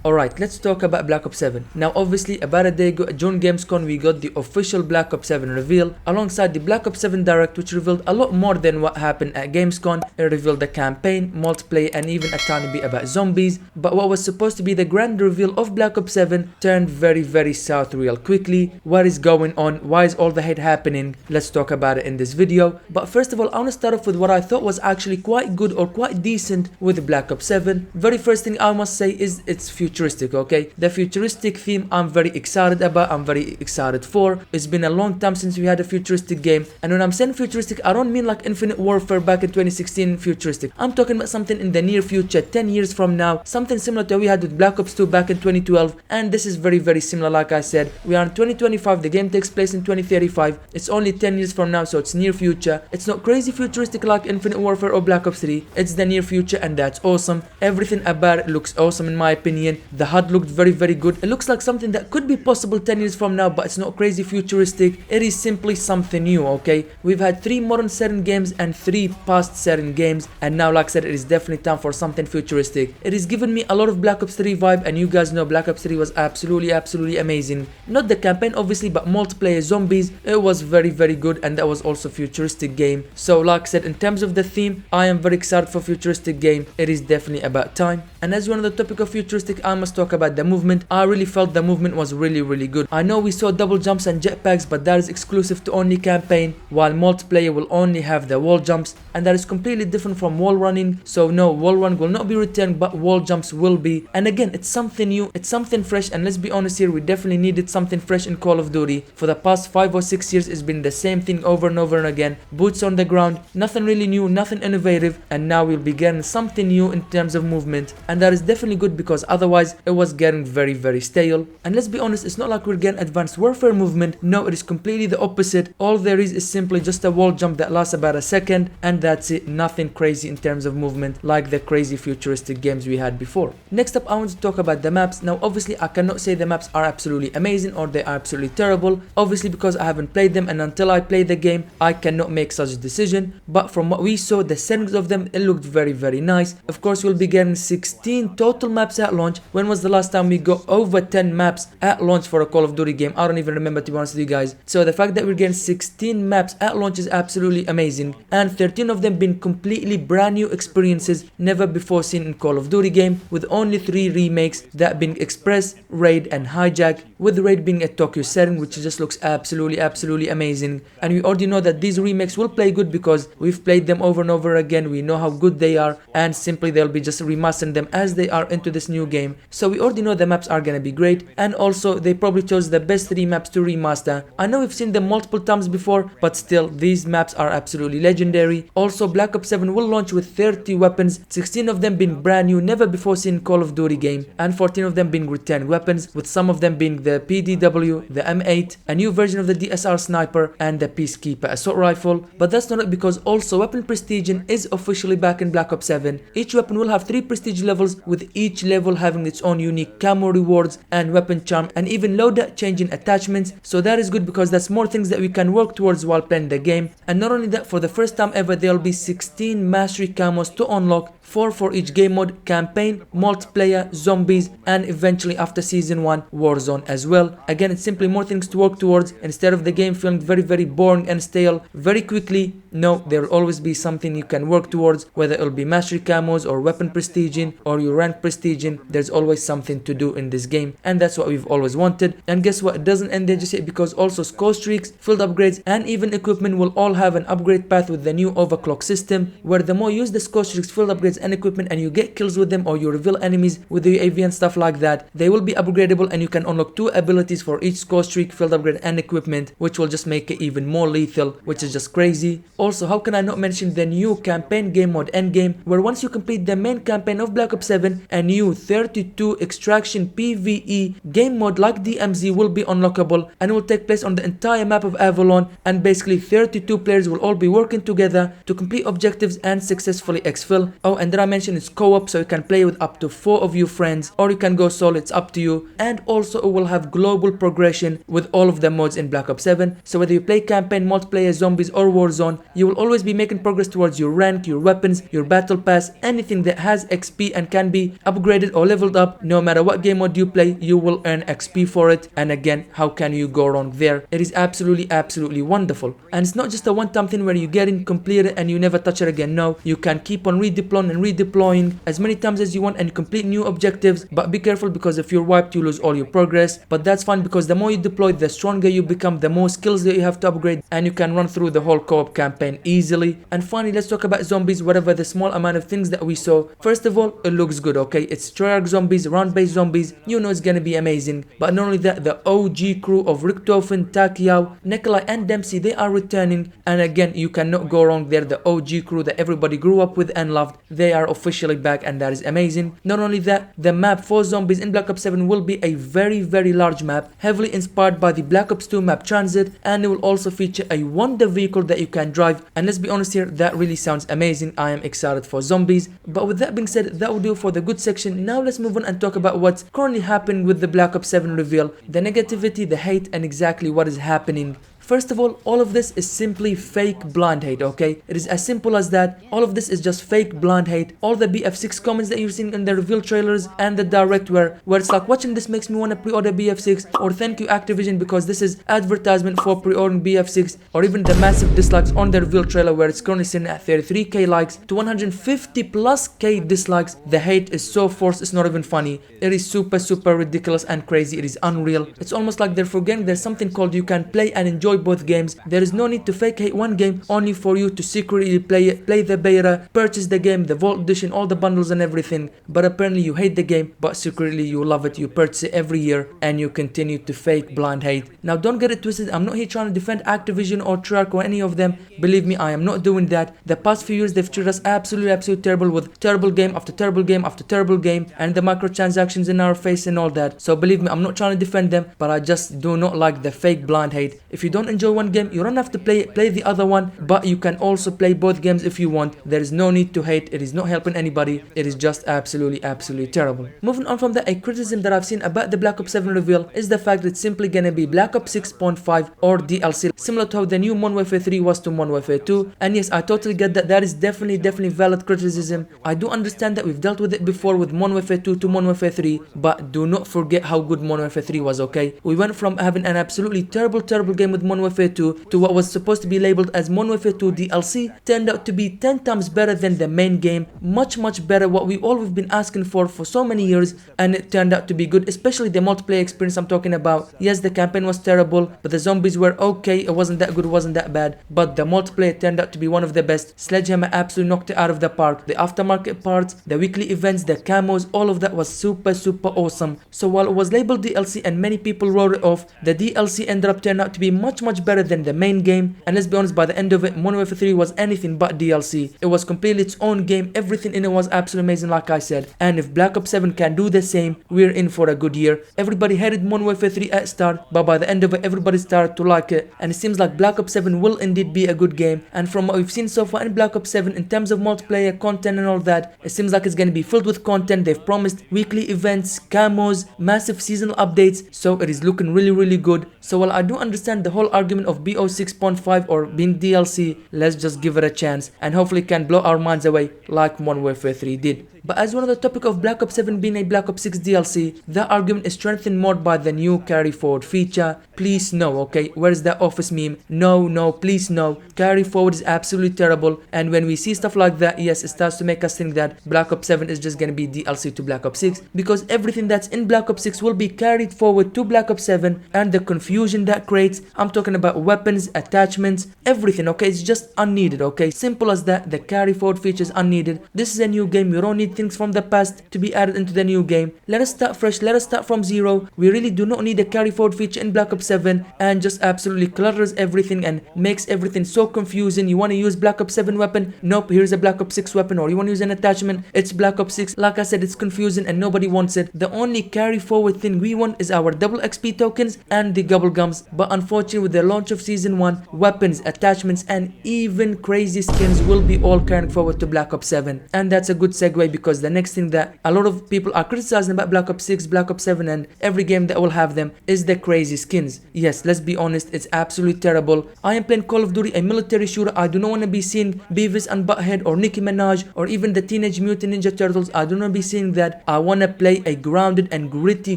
Alright, let's talk about Black Ops 7. Now obviously about a day ago at June Gamescom we got the official Black Ops 7 reveal alongside the Black Ops 7 Direct, which revealed a lot more than what happened at Gamescom. It revealed the campaign, multiplayer and even a tiny bit about zombies. But what was supposed to be the grand reveal of Black Ops 7 turned very south real quickly. What is going on? Why is all the hate happening? Let's talk about it in this video. But first of all, I want to start off with what I thought was actually quite good or quite decent with Black Ops 7. Very first thing I must say is its futuristic, okay? The futuristic theme I'm very excited about, I'm very excited for. It's been a long time since we had a futuristic game, and when I'm saying futuristic, I don't mean like Infinite Warfare back in 2016 futuristic. I'm talking about something in the near future, 10 years from now, something similar to what we had with Black Ops 2 back in 2012, and this is very similar. Like I said, we are in 2025, the game takes place in 2035, it's only 10 years from now, so it's near future. It's not crazy futuristic like Infinite Warfare or Black Ops 3, it's the near future, and that's awesome. Everything about it looks awesome in my opinion. The HUD looked very good. It looks like something that could be possible 10 years from now, but it's not crazy futuristic. It is simply something new, okay? We've had 3 modern setting games and 3 past setting games, and now like I said, it is definitely time for something futuristic. It is giving me a lot of Black Ops 3 vibe, and you guys know Black Ops 3 was absolutely amazing. Not the campaign obviously, but multiplayer zombies, it was very good, and that was also futuristic game. So like I said, in terms of the theme, I am very excited for futuristic game. It is definitely about time. And as we're on the topic of futuristic, I must talk about the movement. I really felt the movement was really good. I know we saw double jumps and jetpacks, but that is exclusive to only campaign, while multiplayer will only have the wall jumps, and that is completely different from wall running. So no, wall run will not be returned, but wall jumps will be. And again, it's something new, it's something fresh, and let's be honest here, we definitely needed something fresh in Call of Duty. For the past 5 or 6 years, it's been the same thing over and over and again. Boots on the ground, nothing really new, nothing innovative, and now we'll be getting something new in terms of movement, and that is definitely good because otherwise it was getting very stale. And let's be honest, it's not like we're getting advanced warfare movement. No, it is completely the opposite. All there is simply just a wall jump that lasts about a second, and that's it. Nothing crazy in terms of movement like the crazy futuristic games we had before. Next up, I want to talk about the maps. Now obviously I cannot say the maps are absolutely amazing or they are absolutely terrible, obviously because I haven't played them, and until I play the game I cannot make such a decision. But from what we saw, the settings of them, it looked very nice. Of course, we'll be getting 16 total maps at launch. When was the last time we got over 10 maps at launch for a Call of Duty game? I don't even remember, to be honest with you guys. So the fact that we're getting 16 maps at launch is absolutely amazing, and 13 of them being completely brand new experiences never before seen in Call of Duty game, with only 3 remakes, that being Express, Raid and Hijack, with Raid being a Tokyo setting, which just looks absolutely amazing. And we already know that these remakes will play good because we've played them over and over again. We know how good they are, and simply they'll be just remastering them as they are into this new game. So we already know the maps are gonna be great, and also they probably chose the best 3 maps to remaster. I know we've seen them multiple times before, but still these maps are absolutely legendary. Also, Black Ops 7 will launch with 30 weapons, 16 of them being brand new, never before seen Call of Duty game, and 14 of them being returned weapons, with some of them being the PDW, the M8, a new version of the DSR sniper, and the Peacekeeper assault rifle. But that's not it, because also weapon prestiging is officially back in Black Ops 7. Each weapon will have 3 prestige levels, with each level having its own unique camo rewards and weapon charm, and even loadout changing attachments. So that is good because that's more things that we can work towards while playing the game. And not only that, for the first time ever, there will be 16 mastery camos to unlock, 4 for each game mode: campaign, multiplayer, zombies, and eventually after season 1 Warzone as well. Again, it's simply more things to work towards. Instead of the game feeling very boring and stale very quickly, no, there will always be something you can work towards, whether it will be mastery camos or weapon prestiging or your rank prestiging. There's always something to do in this game, and that's what we've always wanted. And guess what, it doesn't end there just yet, because also score streaks, field upgrades, and even equipment will all have an upgrade path with the new overclock system, where the more you use the score streaks, field upgrades, and equipment, and you get kills with them, or you reveal enemies with the UAV and stuff like that, they will be upgradable, and you can unlock 2 abilities for each score streak, field upgrade, and equipment, which will just make it even more lethal, which is just crazy. Also, how can I not mention the new campaign game mode Endgame, where once you complete the main campaign of Black Ops 7, a new 32 extraction PvE game mode like DMZ will be unlockable, and it will take place on the entire map of Avalon, and basically 32 players will all be working together to complete objectives and successfully exfil. Oh, and And did I mention it's co-op, so you can play with up to 4 of your friends, or you can go solo, it's up to you. And also it will have global progression with all of the modes in Black Ops 7. So whether you play campaign, multiplayer, zombies or Warzone, you will always be making progress towards your rank, your weapons, your battle pass, anything that has XP and can be upgraded or leveled up. No matter what game mode you play, you will earn XP for it. And again, how can you go wrong there? It is absolutely wonderful. And it's not just a one-time thing where you get in, complete it, and you never touch it again. No, you can keep on redeploying as many times as you want and complete new objectives. But be careful, because if you're wiped, you lose all your progress. But that's fine, because the more you deploy, the stronger you become, the more skills that you have to upgrade, and you can run through the whole co-op campaign easily. And finally, let's talk about zombies. Whatever the small amount of things that we saw, first of all, it looks good, okay? It's Treyarch zombies, round-based zombies, you know it's gonna be amazing. But not only that, the OG crew of Richtofen, Takiao, Nikolai and Dempsey, they are returning. And again, you cannot go wrong there. The OG crew that everybody grew up with and loved, they are officially back, and that is amazing. Not only that, the map for zombies in Black Ops 7 will be a very large map, heavily inspired by the Black Ops 2 map Transit, and it will also feature a wonder vehicle that you can drive. And let's be honest here, that really sounds amazing. I am excited for zombies. But with that being said, that will do for the good section. Now let's move on and talk about what's currently happening with the Black Ops 7 reveal, the negativity, the hate, and exactly what is happening. First of all of this is simply fake blind hate, okay? It is as simple as that. All of this is just fake blind hate. All the BF6 comments that you're seeing in the reveal trailers and the direct where it's like, watching this makes me want to pre-order BF6, or thank you Activision because this is advertisement for pre-ordering BF6, or even the massive dislikes on the reveal trailer where it's currently sitting at 33k likes to 150+k dislikes. The hate is so forced, it's not even funny. It is super ridiculous and crazy. It is unreal. It's almost like they're forgetting there's something called you can play and enjoy both games. There is no need to fake hate one game only for you to secretly play it, play the beta, purchase the game, the Vault Edition, all the bundles and everything. But apparently you hate the game, but secretly you love it. You purchase it every year and you continue to fake blind hate. Now don't get it twisted. I'm not here trying to defend Activision or Treyarch or any of them. Believe me, I am not doing that. The past few years they've treated us absolutely terrible, with terrible game after terrible game after terrible game, and the microtransactions in our face and all that. So believe me, I'm not trying to defend them, but I just do not like the fake blind hate. If you don't enjoy one game, you don't have to play the other one, but you can also play both games if you want. There is no need to hate. It is not helping anybody. It is just absolutely terrible. Moving on from that, a criticism that I've seen about the Black Ops 7 reveal is the fact that it's simply gonna be Black Ops 6.5 or DLC, similar to how the new Modern Warfare 3 was to Modern Warfare 2. And yes, I totally get that. That is definitely valid criticism. I do understand that we've dealt with it before with Modern Warfare 2 to Modern Warfare 3, but do not forget how good Modern Warfare 3 was, okay? We went from having an absolutely terrible game with Modern Warfare 2 to what was supposed to be labeled as Modern Warfare 2 DLC, turned out to be 10 times better than the main game. Much better, what we've been asking for so many years, and it turned out to be good, especially the multiplayer experience I'm talking about. Yes, the campaign was terrible, but the zombies were okay. It wasn't that good, it wasn't that bad, but the multiplayer turned out to be one of the best. Sledgehammer absolutely knocked it out of the park. The aftermarket parts, the weekly events, the camos, all of that was super awesome. So while it was labeled DLC and many people wrote it off, the DLC ended up turning out to be much better than the main game. And let's be honest, by the end of it, Modern Warfare 3 was anything but DLC. It was completely its own game. Everything in it was absolutely amazing, like I said. And if Black Ops 7 can do the same, we're in for a good year. Everybody hated Modern Warfare 3 at start, but by the end of it, everybody started to like it. And it seems like Black Ops 7 will indeed be a good game. And from what we've seen so far in Black Ops 7, in terms of multiplayer content and all that, it seems like it's going to be filled with content. They've promised weekly events, camos, massive seasonal updates, so it is looking really good. So while I do understand the whole argument of BO6.5 or being DLC, let's just give it a chance and hopefully it can blow our minds away like Modern Warfare 3 did. But as one of the topic of Black Ops 7 being a Black Ops 6 DLC, that argument is strengthened more by the new carry forward feature. Please no, okay? Where's that office meme? No, please no. Carry forward is absolutely terrible, and when we see stuff like that, yes, it starts to make us think that Black Ops 7 is just gonna be DLC to Black Ops 6, because everything that's in Black Ops 6 will be carried forward to Black Ops 7, and the confusion that creates, I'm talking about weapons, attachments, everything, okay? It's just unneeded, okay? Simple as that. The carry forward feature is unneeded. This is a new game. You don't need outdated things from the past to be added into the new game. Let us start fresh, let us start from zero. We really do not need a carry forward feature in Black Ops 7 and just absolutely clutters everything and makes everything so confusing. You want to use Black Ops 7 weapon? Nope, here's a Black Ops 6 weapon. Or you want to use an attachment? It's Black Ops 6. Like I said, it's confusing and nobody wants it. The only carry forward thing we want is our double XP tokens and the gobble gums. But unfortunately, with the launch of season 1, weapons, attachments, and even crazy skins will be all carrying forward to Black Ops 7. And that's a good segue, because the next thing that a lot of people are criticizing about Black Ops 6, Black Ops 7, and every game that will have them is the crazy skins. Yes, let's be honest, it's absolutely terrible. I am playing Call of Duty, a military shooter. I do not want to be seeing Beavis and Butthead or Nicki Minaj or even the Teenage Mutant Ninja Turtles. I do not want to be seeing that. I want to play a grounded and gritty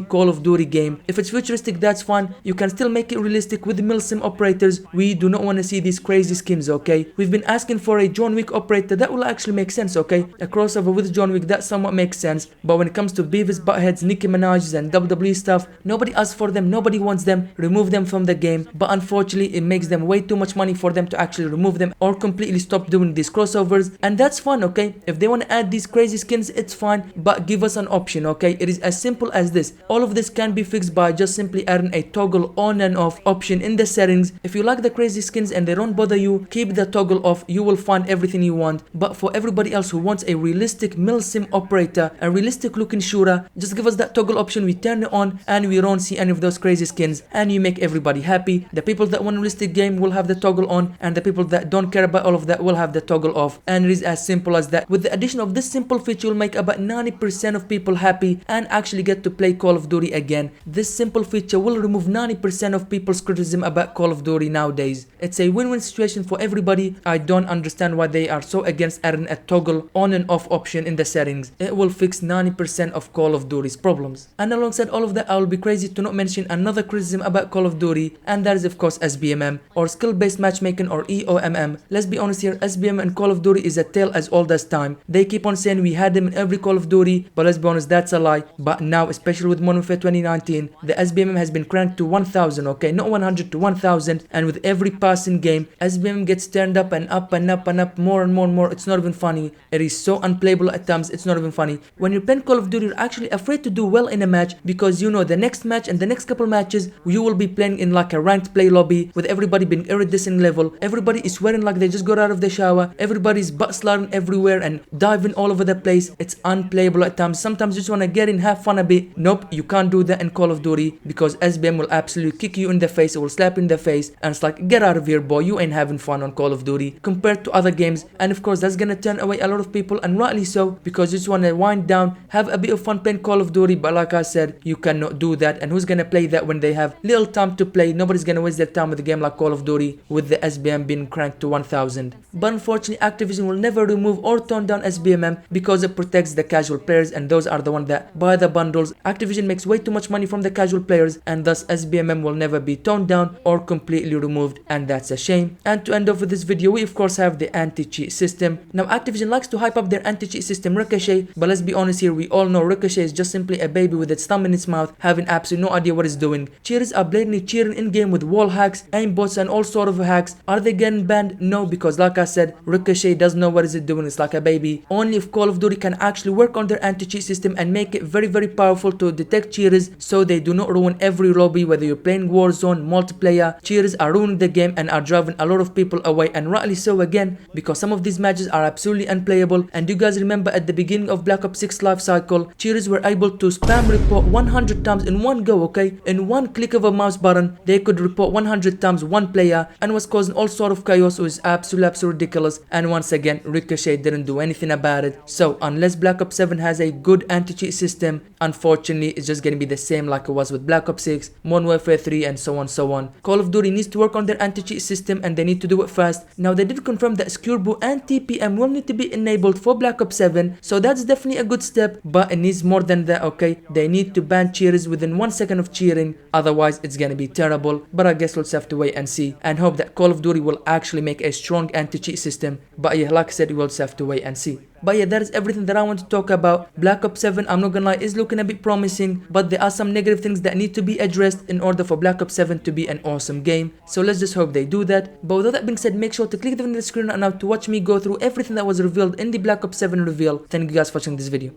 Call of Duty game. If it's futuristic, that's fine. You can still make it realistic with milsim operators. We do not want to see these crazy skins, okay? We've been asking for a John Wick operator. That will actually make sense, okay? A crossover with John Wick, that somewhat makes sense. But when it comes to Beavis, Buttheads, Nicki Minaj's and WWE stuff, nobody asks for them, nobody wants them. Remove them from the game. But unfortunately, it makes them way too much money for them to actually remove them or completely stop doing these crossovers. And that's fun, okay? If they want to add these crazy skins, it's fine, but give us an option, okay? It is as simple as this. All of this can be fixed by just simply adding a toggle on and off option in the settings. If you like the crazy skins and they don't bother you, keep the toggle off. You will find everything you want. But for everybody else who wants a realistic milsim operator, a realistic looking shooter, just give us that toggle option. We turn it on and we don't see any of those crazy skins, and you make everybody happy. The people that want a realistic game will have the toggle on, and the people that don't care about all of that will have the toggle off. And it is as simple as that. With the addition of this simple feature, will make about 90% of people happy and actually get to play Call of Duty again. This simple feature will remove 90% of people's criticism about Call of Duty nowadays. It's a win-win situation for everybody. I don't understand why they are so against adding a toggle on and off option in the settings. It will fix 90% of Call of Duty's problems. And alongside all of that, I will be crazy to not mention another criticism about Call of Duty, and that is of course SBMM, or skill-based matchmaking, or EOMM. Let's be honest here, SBMM and Call of Duty is a tale as old as time. They keep on saying we had them in every Call of Duty, but let's be honest, that's a lie. But now, especially with Modern Warfare 2019, the SBMM has been cranked to 1000, okay? Not 100, to 1000, and with every passing game, SBMM gets turned up and up and up and up, more and more and more. It's not even funny. It is so unplayable at times, it's not even funny. When you're playing Call of Duty, you're actually afraid to do well in a match, because you know the next match and the next couple matches, you will be playing in like a ranked play lobby with everybody being iridescent level. Everybody is sweating like they just got out of the shower. Everybody's butt sliding everywhere and diving all over the place. It's unplayable at times. Sometimes you just want to get in, have fun a bit. Nope, you can't do that in Call of Duty, because SBM will absolutely kick you in the face. It will slap you in the face, and it's like, get out of here, boy. You ain't having fun on Call of Duty compared to other games. And of course, that's gonna turn away a lot of people, and rightly so, because you just want to wind down, have a bit of fun playing Call of Duty. But like I said, you cannot do that. And who's gonna play that when they have little time to play? Nobody's gonna waste their time with a game like Call of Duty with the SBM being cranked to 1000. But unfortunately, Activision will never remove or tone down SBMM, because it protects the casual players, and those are the ones that buy the bundles. Activision makes way too much money from the casual players, and thus SBMM will never be toned down or completely removed, and that's a shame. And to end off with this video, we of course have the anti-cheat system. Now Activision likes to hype up their anti-cheat system Ricochet, but let's be honest here, we all know Ricochet is just simply a baby with its thumb in its mouth, having absolutely no idea what it's doing. Cheaters are blatantly cheating in game with wall hacks, aimbots, and all sort of hacks. Are they getting banned? No, because like I said, Ricochet doesn't know what is it doing. It's like a baby. Only if Call of Duty can actually work on their anti-cheat system and make it very powerful to detect cheaters, so they do not ruin every lobby. Whether you're playing Warzone, multiplayer, cheaters are ruining the game and are driving a lot of people away, and rightly so again, because some of these matches are absolutely unplayable. And you guys remember at the beginning of Black Ops 6 life cycle, cheaters were able to spam report 100 times in one go, okay? In one click of a mouse button, they could report 100 times one player, and was causing all sort of chaos. It was absolutely ridiculous. And once again, Ricochet didn't do anything about it. So unless Black Ops 7 has a good anti-cheat system, unfortunately it's just gonna be the same like it was with Black Ops 6, Modern Warfare 3, and so on. Call of Duty needs to work on their anti-cheat system, and they need to do it fast. Now they did confirm that Skirbo and TPM will need to be enabled for Black Ops 7, so that's definitely a good step, but it needs more than that, okay? They need to ban cheaters within 1 second of cheating, otherwise it's gonna be terrible. But I guess we'll just have to wait and see, and hope that Call of Duty will actually make a strong anti-cheat system. But yeah, like I said, we'll just have to wait and see. But yeah, that is everything that I want to talk about. Black Ops 7, I'm not gonna lie, is looking a bit promising, but there are some negative things that need to be addressed in order for Black Ops 7 to be an awesome game. So let's just hope they do that. But with all that being said, make sure to click the link in the screen right now to watch me go through everything that was revealed in the Black Ops 7 reveal. Thank you guys for watching this video.